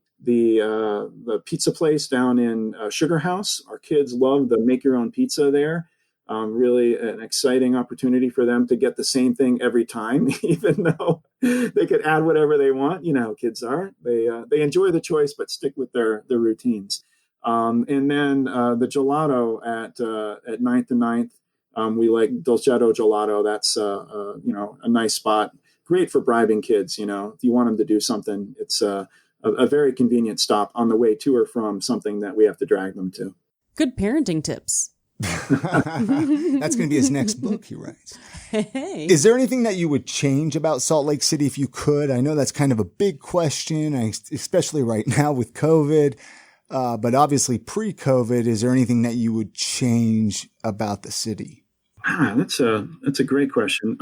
Speaker 3: pizza place down in Sugar House. Our kids love the make your own pizza there. Really an exciting opportunity for them to get the same thing every time, even though they could add whatever they want. How kids are. They enjoy the choice, but stick with their routines. And then the gelato at 9th and 9th, we like Dolcetto Gelato. That's a nice spot. Great for bribing kids. If you want them to do something, it's a very convenient stop on the way to or from something that we have to drag them to.
Speaker 1: Good parenting tips.
Speaker 2: That's going to be his next book he writes.
Speaker 1: Hey.
Speaker 2: Is there anything that you would change about Salt Lake City if you could? I know that's kind of a big question, especially right now with COVID. But obviously pre-COVID, is there anything that you would change about the city?
Speaker 3: That's a great question.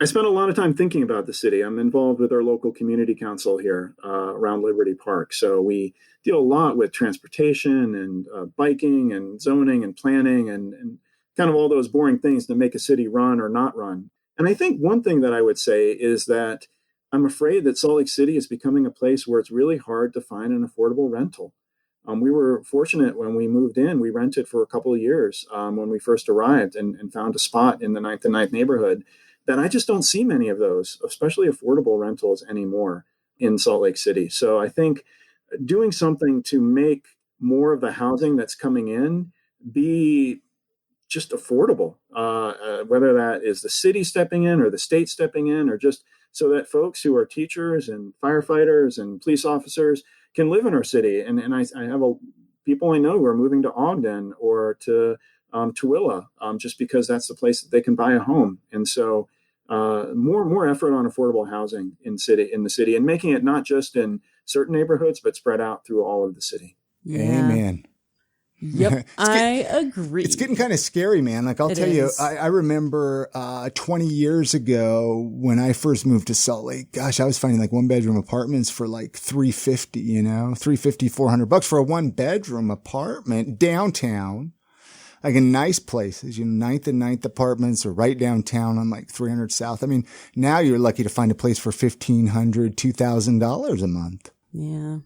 Speaker 3: I spent a lot of time thinking about the city. I'm involved with our local community council here around Liberty Park. So we deal a lot with transportation and biking and zoning and planning and kind of all those boring things that make a city run or not run. And I think one thing that I would say is that I'm afraid that Salt Lake City is becoming a place where it's really hard to find an affordable rental. We were fortunate when we moved in. We rented for a couple of years when we first arrived and found a spot in the 9th and 9th neighborhood. That I just don't see many of those, especially affordable rentals anymore in Salt Lake City. So I think doing something to make more of the housing that's coming in be just affordable, whether that is the city stepping in or the state stepping in, or just so that folks who are teachers and firefighters and police officers can live in our city. And I have people I know who are moving to Ogden or to Tooele, just because that's the place that they can buy a home. And so more effort on affordable housing in the city, and making it not just in certain neighborhoods, but spread out through all of the city.
Speaker 1: Yeah.
Speaker 2: Amen.
Speaker 1: Yep, I agree.
Speaker 2: It's getting kind of scary, man. I'll tell you, I remember 20 years ago when I first moved to Salt Lake, gosh, I was finding one bedroom apartments for $350, $400 for a one bedroom apartment downtown. like in nice places, Ninth and Ninth apartments or right downtown on like 300 South. I mean, now you're lucky to find a place for $1,500, $2,000 a month.
Speaker 1: Yeah.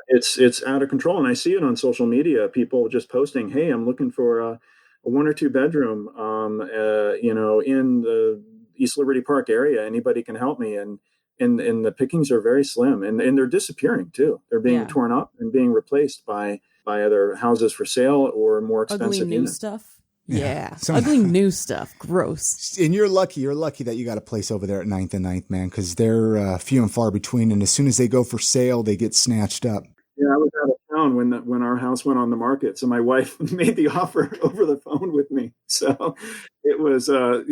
Speaker 3: It's out of control. And I see it on social media, people just posting, hey, I'm looking for a 1 or 2 bedroom, in the East Liberty Park area. Anybody can help me. And the pickings are very slim, and they're disappearing too. They're being torn up and being replaced by either houses for sale or more expensive
Speaker 1: ugly new
Speaker 3: units.
Speaker 1: stuff. Yeah.
Speaker 2: So,
Speaker 1: ugly new stuff. Gross.
Speaker 2: And you're lucky that you got a place over there at 9th and 9th, man, because they're few and far between. And as soon as they go for sale, they get snatched up.
Speaker 3: Yeah, I was out of town when our house went on the market. So my wife made the offer over the phone with me. So it was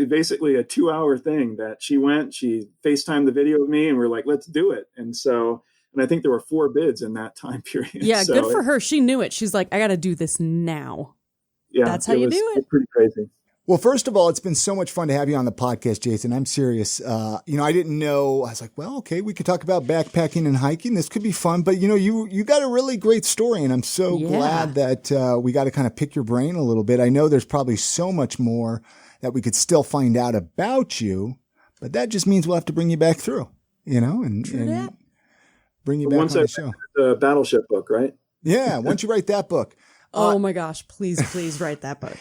Speaker 3: basically a 2-hour thing that she FaceTimed the video with me, and we're like, let's do it. And I think there were 4 bids in that time period.
Speaker 1: Yeah,
Speaker 3: so
Speaker 1: good for her. She knew it. She's like, I got to do this now.
Speaker 3: Yeah,
Speaker 1: that's how you do it.
Speaker 3: It's pretty crazy.
Speaker 2: Well, first of all, it's been so much fun to have you on the podcast, Jason. I'm serious. I didn't know. I was like, well, okay, we could talk about backpacking and hiking. This could be fun. But, you got a really great story, and I'm so glad that we got to kind of pick your brain a little bit. I know there's probably so much more that we could still find out about you, but that just means we'll have to bring you back through, and bring you back on the show.
Speaker 3: The Battleship book, right?
Speaker 2: Yeah, once you write that book.
Speaker 1: Oh, my gosh. Please write that book.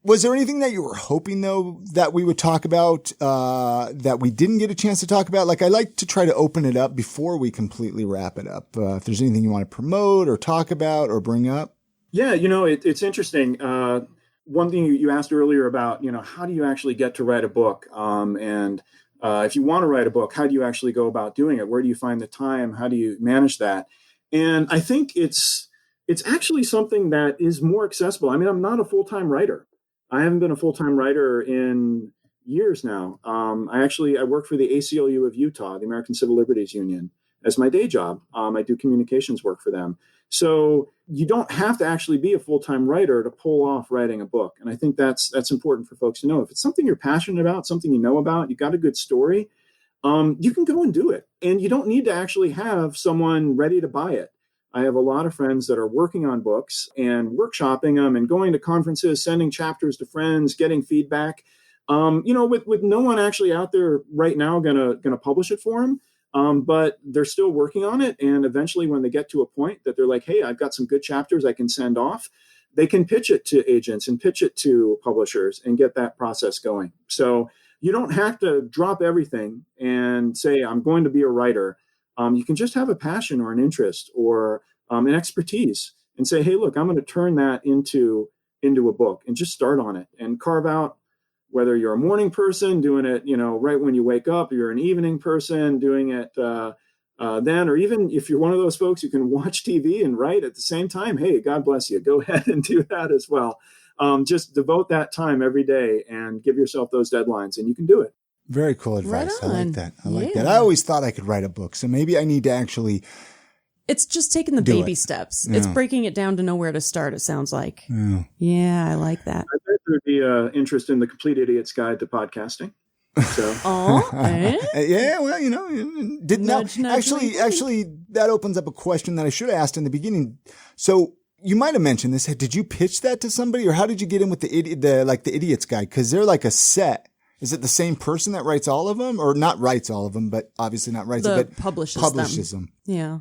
Speaker 2: Was there anything that you were hoping, though, that we would talk about that we didn't get a chance to talk about? Like, I like to try to open it up before we completely wrap it up. If there's anything you want to promote or talk about or bring up.
Speaker 3: Yeah, it's interesting. One thing you asked earlier about, how do you actually get to write a book? And if you want to write a book, how do you actually go about doing it? Where do you find the time? How do you manage that? And I think it's actually something that is more accessible. I mean, I'm not a full-time writer. I haven't been a full-time writer in years now. I work for the ACLU of Utah, the American Civil Liberties Union, as my day job. I do communications work for them. So you don't have to actually be a full-time writer to pull off writing a book. And I think that's important for folks to know. If it's something you're passionate about, something you know about, you got a good story, you can go and do it. And you don't need to actually have someone ready to buy it. I have a lot of friends that are working on books and workshopping them and going to conferences, sending chapters to friends, getting feedback. With no one actually out there right now gonna publish it for them, but they're still working on it. And eventually, when they get to a point that they're like, "Hey, I've got some good chapters I can send off," they can pitch it to agents and pitch it to publishers and get that process going. So you don't have to drop everything and say, "I'm going to be a writer." You can just have a passion or an interest or an expertise and say, hey, look, I'm going to turn that into a book and just start on it and carve out, whether you're a morning person doing it, right when you wake up, you're an evening person doing it then, or even if you're one of those folks who can watch TV and write at the same time, hey, God bless you. Go ahead and do that as well. Just devote that time every day and give yourself those deadlines and you can do it.
Speaker 2: Very cool advice.
Speaker 1: Right
Speaker 2: I like that. I like that. I always thought I could write a book, so maybe I need to actually.
Speaker 1: It's just taking the baby steps. Yeah. It's breaking it down to know where to start, it sounds like. Yeah, I like that.
Speaker 3: I bet there'd be interest in the Complete Idiot's Guide to Podcasting. So.
Speaker 2: Yeah, well, actually, that opens up a question that I should have asked in the beginning. So you might have mentioned this. Did you pitch that to somebody, or how did you get in with the Idiot's Guide? Because they're like a set. Is it the same person that writes all of them, or not writes all of them, but obviously not writes them, but publishes them?
Speaker 1: Yeah.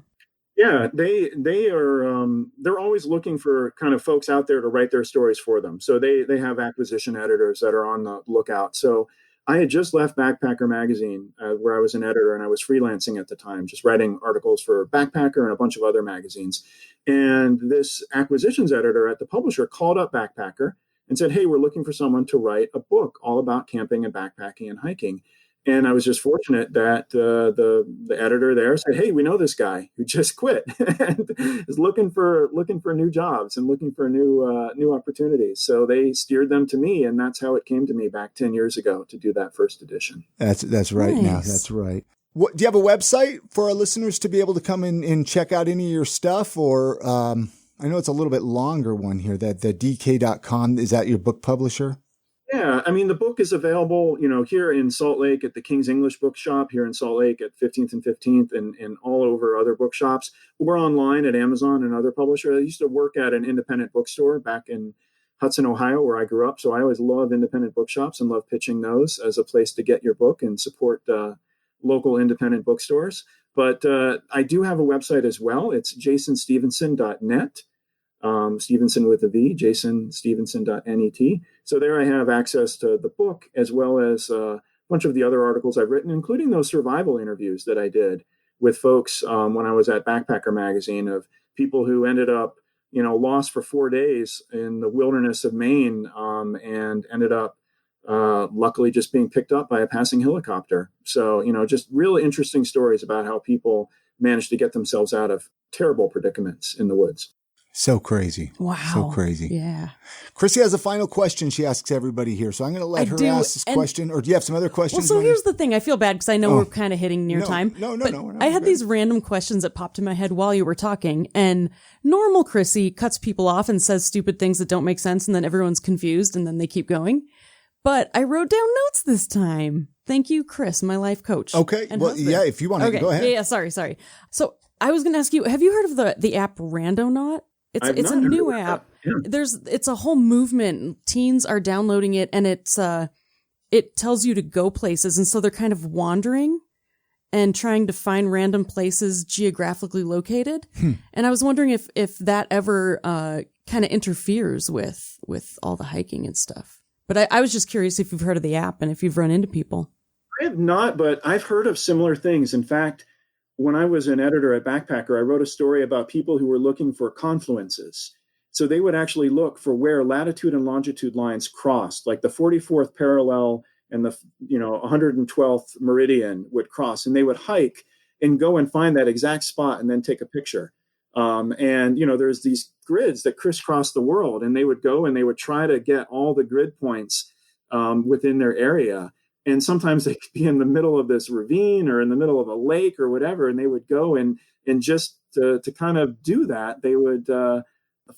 Speaker 3: Yeah, they are. They're always looking for kind of folks out there to write their stories for them. So they have acquisition editors that are on the lookout. So I had just left Backpacker magazine, where I was an editor, and I was freelancing at the time, just writing articles for Backpacker and a bunch of other magazines. And this acquisitions editor at the publisher called up Backpacker and said, hey, we're looking for someone to write a book all about camping and backpacking and hiking. And I was just fortunate that the editor there said, hey, we know this guy who just quit and is looking for new jobs and looking for new opportunities. So they steered them to me, and that's how it came to me back 10 years ago to do that first edition.
Speaker 2: That's right. Nice. Now that's right. Do you have a website for our listeners to be able to come in and check out any of your stuff? Or I know it's a little bit longer one here, that the dk.com. Is that your book publisher?
Speaker 3: Yeah, I mean, the book is available, here in Salt Lake at the King's English Bookshop, here in Salt Lake at 15th and 15th, and all over other bookshops. We're online at Amazon and other publishers. I used to work at an independent bookstore back in Hudson, Ohio, where I grew up. So I always love independent bookshops and love pitching those as a place to get your book and support local independent bookstores. But I do have a website as well. It's jasonstevenson.net. Stevenson with a V, jasonstevenson.net. So there I have access to the book as well as a bunch of the other articles I've written, including those survival interviews that I did with folks when I was at Backpacker Magazine, of people who ended up, lost for 4 days in the wilderness of Maine and ended up luckily just being picked up by a passing helicopter. So, just really interesting stories about how people managed to get themselves out of terrible predicaments in the woods.
Speaker 2: So crazy.
Speaker 1: Wow.
Speaker 2: So crazy.
Speaker 1: Yeah.
Speaker 2: Chrissy has a final question she asks everybody here. So I'm going to let her ask this question. Or do you have some other questions?
Speaker 1: Well, so here's the thing. I feel bad because I know we're kind of hitting near time.
Speaker 2: No.
Speaker 1: I had these random questions that popped in my head while you were talking. And normal Chrissy cuts people off and says stupid things that don't make sense. And then everyone's confused and then they keep going. But I wrote down notes this time. Thank you, Chris, my life coach.
Speaker 2: Okay. Well,
Speaker 1: husband.
Speaker 2: yeah, if you want to, go ahead.
Speaker 1: Yeah, sorry. So I was going to ask you, have you heard of the app Randonaut? It's a new app.
Speaker 3: Yeah.
Speaker 1: It's a whole movement. Teens are downloading it, and it tells you to go places, and so they're kind of wandering and trying to find random places geographically located. And I was wondering if that ever kind of interferes with all the hiking and stuff. But I was just curious if you've heard of the app and if you've run into people.
Speaker 3: I have not, but I've heard of similar things. In fact, when I was an editor at Backpacker, I wrote a story about people who were looking for confluences. So they would actually look for where latitude and longitude lines crossed, like the 44th parallel and the 112th meridian would cross, and they would hike and go and find that exact spot and then take a picture. There's these grids that crisscross the world, and they would go and they would try to get all the grid points within their area. And sometimes they could be in the middle of this ravine or in the middle of a lake or whatever, and they would go and just to kind of do that, they would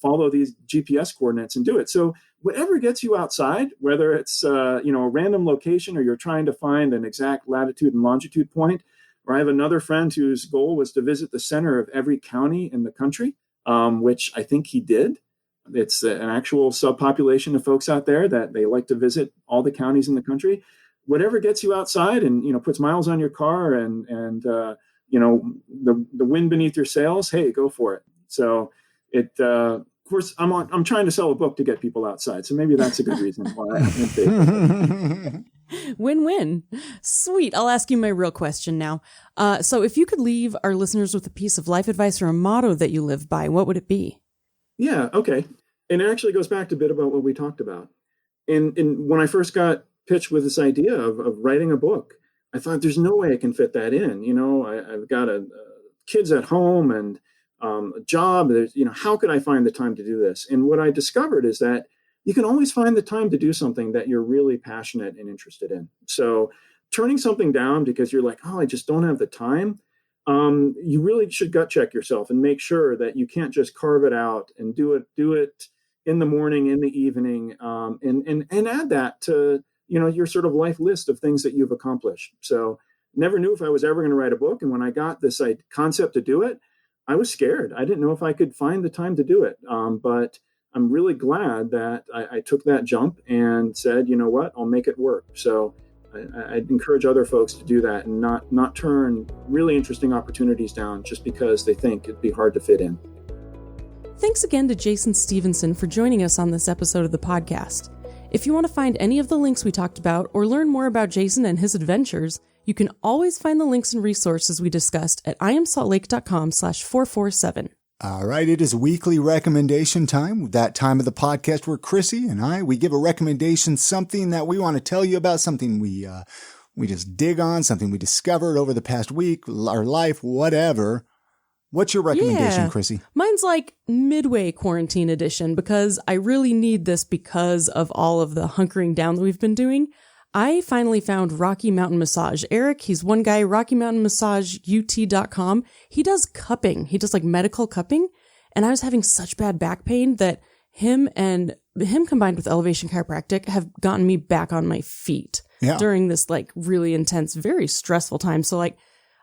Speaker 3: follow these GPS coordinates and do it. So whatever gets you outside, whether it's a random location or you're trying to find an exact latitude and longitude point, or I have another friend whose goal was to visit the center of every county in the country, which I think he did. It's an actual subpopulation of folks out there that they like to visit all the counties in the country. Whatever gets you outside and puts miles on your car and the wind beneath your sails, hey, go for it. So of course, I'm trying to sell a book to get people outside, so maybe that's a good reason why I haven't.
Speaker 1: Win-win. Sweet. I'll ask you my real question now. So if you could leave our listeners with a piece of life advice or a motto that you live by, what would it be?
Speaker 3: Yeah. Okay. And it actually goes back to a bit about what we talked about. And when I first got pitched with this idea of writing a book, I thought there's no way I can fit that in. I've got kids at home and a job. How could I find the time to do this? And what I discovered is that you can always find the time to do something that you're really passionate and interested in. So turning something down because you're like, I just don't have the time. You really should gut check yourself and make sure that you can't just carve it out and do it in the morning, in the evening, and add that to your sort of life list of things that you've accomplished. So never knew if I was ever going to write a book. And when I got this concept to do it, I was scared. I didn't know if I could find the time to do it. But I'm really glad that I took that jump and said, you know what, I'll make it work. So I'd encourage other folks to do that and not turn really interesting opportunities down just because they think it'd be hard to fit in.
Speaker 1: Thanks again to Jason Stevenson for joining us on this episode of the podcast. If you want to find any of the links we talked about or learn more about Jason and his adventures, you can always find the links and resources we discussed at iamsaltlake.com/447.
Speaker 2: All right, it is weekly recommendation time, that time of the podcast where Chrissy and we give a recommendation, something that we want to tell you about, something we just dig on, something we discovered over the past week, our life, whatever. What's your recommendation, Chrissy?
Speaker 1: Mine's like midway quarantine edition because I really need this because of all of the hunkering down that we've been doing. I finally found Rocky Mountain Massage. Eric, he's one guy, RockyMountainMassageUT.com. He does cupping. He does like medical cupping. And I was having such bad back pain that him combined with Elevation Chiropractic have gotten me back on my feet during this like really intense, very stressful time. So like,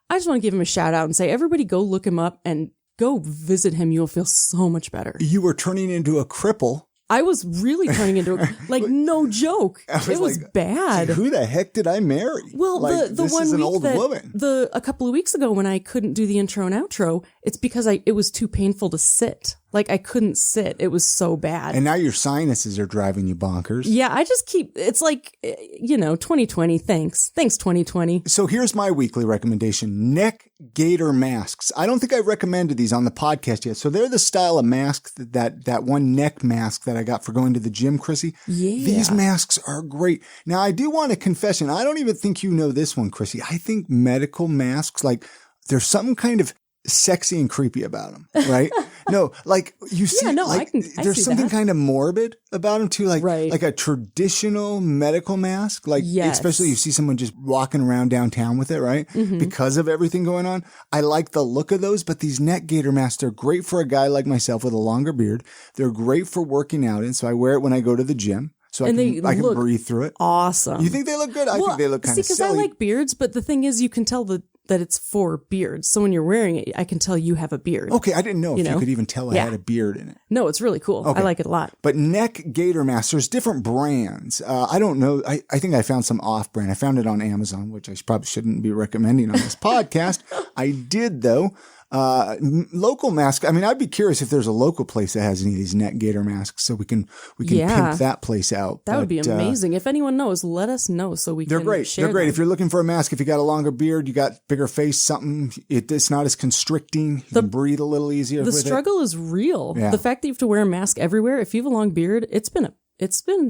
Speaker 1: I just want to give him a shout out and say, everybody go look him up and go visit him. You'll feel so much better.
Speaker 2: You were turning into a cripple.
Speaker 1: I was really turning into like no joke. It was like, bad.
Speaker 2: Who the heck did I marry?
Speaker 1: Well,
Speaker 2: like,
Speaker 1: the
Speaker 2: this
Speaker 1: one
Speaker 2: is an
Speaker 1: week
Speaker 2: old woman.
Speaker 1: a couple of weeks ago when I couldn't do the intro and outro, it's because it was too painful to sit. Like I couldn't sit. It was so bad.
Speaker 2: And now your sinuses are driving you bonkers.
Speaker 1: Yeah, I just it's like, 2020. Thanks 2020.
Speaker 2: So here's my weekly recommendation. Neck gaiter masks. I don't think I've recommended these on the podcast yet. So they're the style of mask that one neck mask that I got for going to the gym, Chrissy.
Speaker 1: Yeah.
Speaker 2: These masks are great. Now I do want a confession. I don't even think you know this one, Chrissy. I think medical masks, like there's something kind of sexy and creepy about them, right? No, like you see, I there's something kind of morbid about them too, like a traditional medical mask, like especially you see someone just walking around downtown with it, right? Mm-hmm. Because of everything going on. I like the look of those, but these neck gaiter masks, they're great for a guy like myself with a longer beard. They're great for working out in, so I wear it when I go to the gym. So I can breathe through it.
Speaker 1: Awesome.
Speaker 2: You think they look good? I think they look kind of silly.
Speaker 1: Because I like beards, but the thing is, you can tell that it's for beards. So when you're wearing it, I can tell you have a beard.
Speaker 2: Okay, I didn't know if you could even tell I had a beard in it.
Speaker 1: No, it's really cool. Okay. I like it a lot.
Speaker 2: But neck gaiter masks, there's different brands. I don't know. I think I found some off-brand. I found it on Amazon, which I probably shouldn't be recommending on this podcast. I did, though. Local mask. I mean, I'd be curious if there's a local place that has any of these neck gaiter masks, so we can pimp that place out.
Speaker 1: That would be amazing. If anyone knows, let us know so we can.
Speaker 2: They're great.
Speaker 1: Share
Speaker 2: They're great.
Speaker 1: them.
Speaker 2: If you're looking for a mask, if you got a longer beard, you got bigger face, something. It's not as constricting. You can breathe a little easier.
Speaker 1: The struggle is real. Yeah. The fact that you have to wear a mask everywhere. If you have a long beard, it's been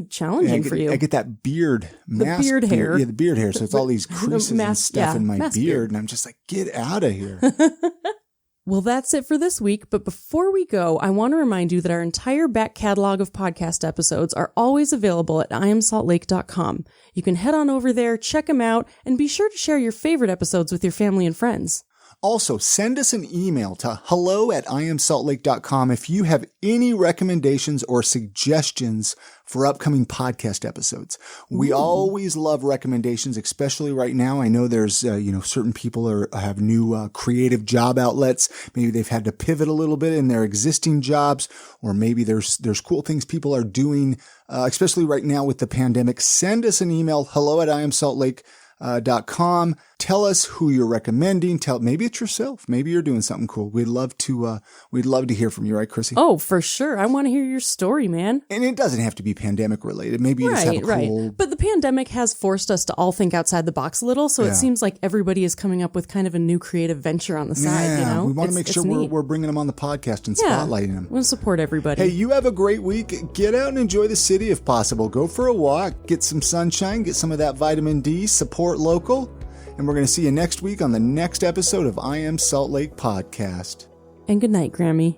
Speaker 1: challenging for you.
Speaker 2: I get that beard mask.
Speaker 1: The beard hair.
Speaker 2: Yeah, the beard hair. So it's all these creases and stuff in my beard. And I'm just like, get out of here.
Speaker 1: Well, that's it for this week. But before we go, I want to remind you that our entire back catalog of podcast episodes are always available at iamsaltlake.com. You can head on over there, check them out, and be sure to share your favorite episodes with your family and friends.
Speaker 2: Also, send us an email to hello@iamsaltlake.com if you have any recommendations or suggestions for upcoming podcast episodes. We always love recommendations, especially right now. I know there's, certain people have new creative job outlets. Maybe they've had to pivot a little bit in their existing jobs, or maybe there's cool things people are doing, especially right now with the pandemic. Send us an email, hello@iamsaltlake.com. Tell us who you're recommending. Maybe it's yourself. Maybe you're doing something cool. We'd love to hear from you, right, Chrissy?
Speaker 1: Oh, for sure. I want to hear your story, man.
Speaker 2: And it doesn't have to be pandemic related. Maybe you just have a cool...
Speaker 1: But the pandemic has forced us to all think outside the box a little. So it seems like everybody is coming up with kind of a new creative venture on the side.
Speaker 2: Yeah, we want to make sure we're bringing them on the podcast and spotlighting them.
Speaker 1: We want to support everybody.
Speaker 2: Hey, you have a great week. Get out and enjoy the city if possible. Go for a walk. Get some sunshine. Get some of that vitamin D. Support local. And we're going to see you next week on the next episode of I Am Salt Lake Podcast.
Speaker 1: And good night, Grammy.